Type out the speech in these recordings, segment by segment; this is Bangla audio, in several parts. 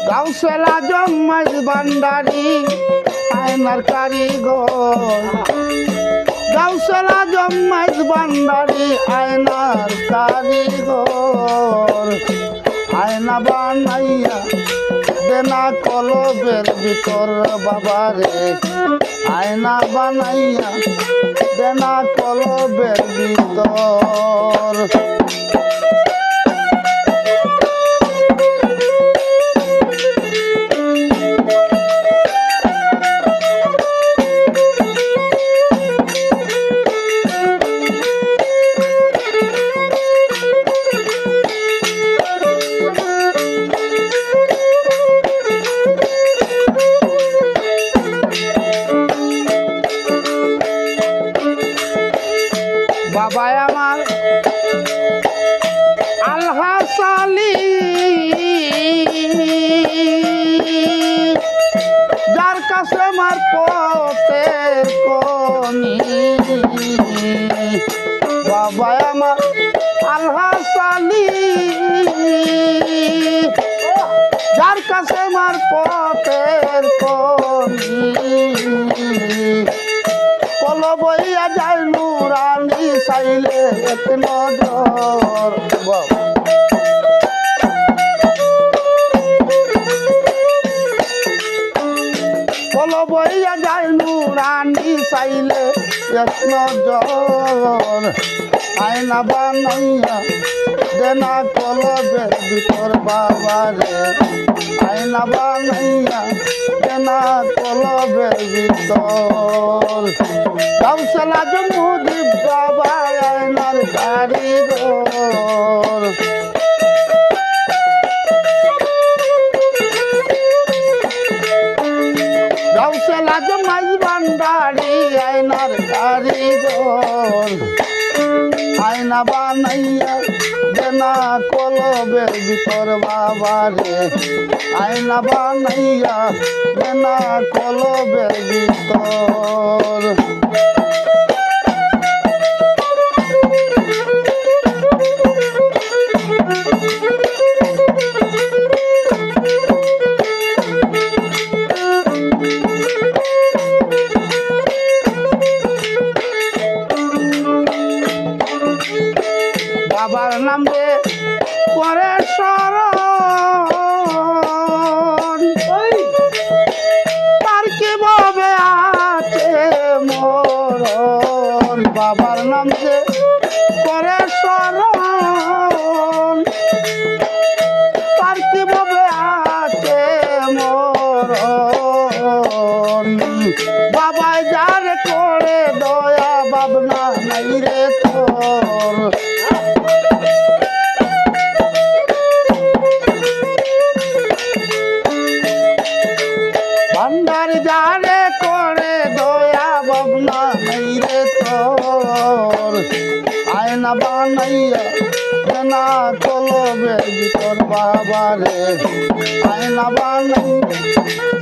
গাউসুল আজম মাইজ ভান্ডারী আয়নার কারিগর, গাউসুল আজম মাইজ ভান্ডারী আয়নার কারিগর। আয়না বানাইয়া দেনা কলবের ভিতর বাবারে, আয়না বানাইয়া দেনা কলবের ভিতর। বাবা আমার আলহাস আলী, যার কাছে আমার পথে কনি। বাবা আমার আলহাস আলী, যার কাছে আমার পথের কনি। কল বইয়া যায় নুরানি চাইলে এক নজর। কল বইয়া যায় নুরানি চাইলে এক নজর। আয়না বানাইয়া দেনা কলবের ভিতর বাবারে, আয়না বানাইয়া দেনা কলবের ভিতর। গাউসুল আজম মুজিব বাবা আয়নার কারিগর। গাউসুল আজম মাইজ ভান্ডারী আয়নার কারিগর। আয়না বানাইয়া দেনা কলবের ভিতর বাবারে, আয়না বানাইয়া দেনা কলবের ভিতর। বাবার নাম রে পরে শরণ, তার কি ভাবে আছে মরণ। বাবার নাম রে পরে শরণ, তার কি ভাবে আছে মরণ। বাবাই যার করে দয়া ভাবনা নাই রে তোর। ভান্ডার যারে করে দয়া ভাবনা নাই রে তোর। আয়না বানাইয়া দেনা কলবের ভিতর বাবারে, আয়না বানাইয়া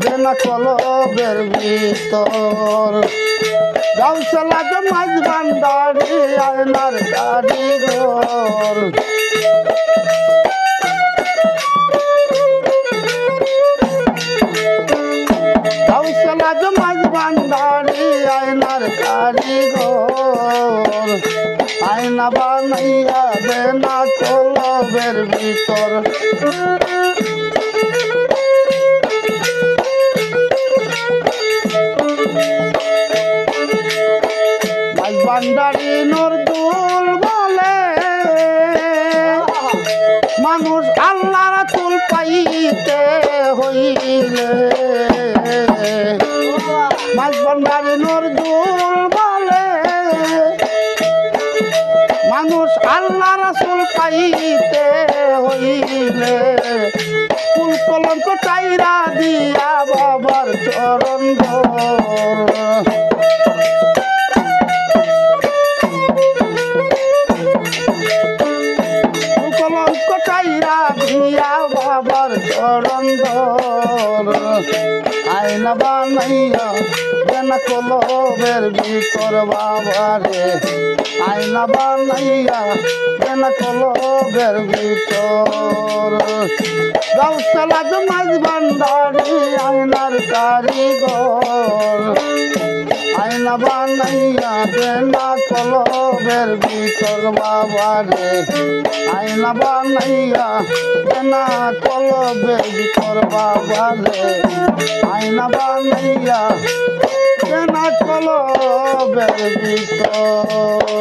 দেনা কলবের ভিতর। গাউসুল আজম মাইজ ভান্ডারী আয়নার কারিগর। গাউসুল আজম মাইজ ভান্ডারী আয়নার কারিগর। আয়না বানাইয়া দেনা কলবের ভিতর। মাইজ ভান্ডারী নরদুল বলে, মানুষ আল্লাহর তুল পাইতে হইলে। মাইজ ভান্ডারী নরদুল বলে, মানুষ আল্লাহ রাসূল পাইতে হইলে। কুল কলঙ্ক চাইরা দিয়া বাবার চরণ ধর। কলঙ্ক চাইরা দিয়া বাবার চরণ ধর। আয়না বানাইয়া কেন কলবের ভিতর বাবারে আয়না বানাইয়া কেন কলবের ভিতর গাউসালা জমাজ ভান্ডারি আয়নার কারিগর আয়না বানাইয়া দেনা কলবের ভিতর বাবারে আয়না বানাইয়া দেনা কলবের ভিতর বাবারে আয়না বানাইয়া দেনা কলবের ভিতর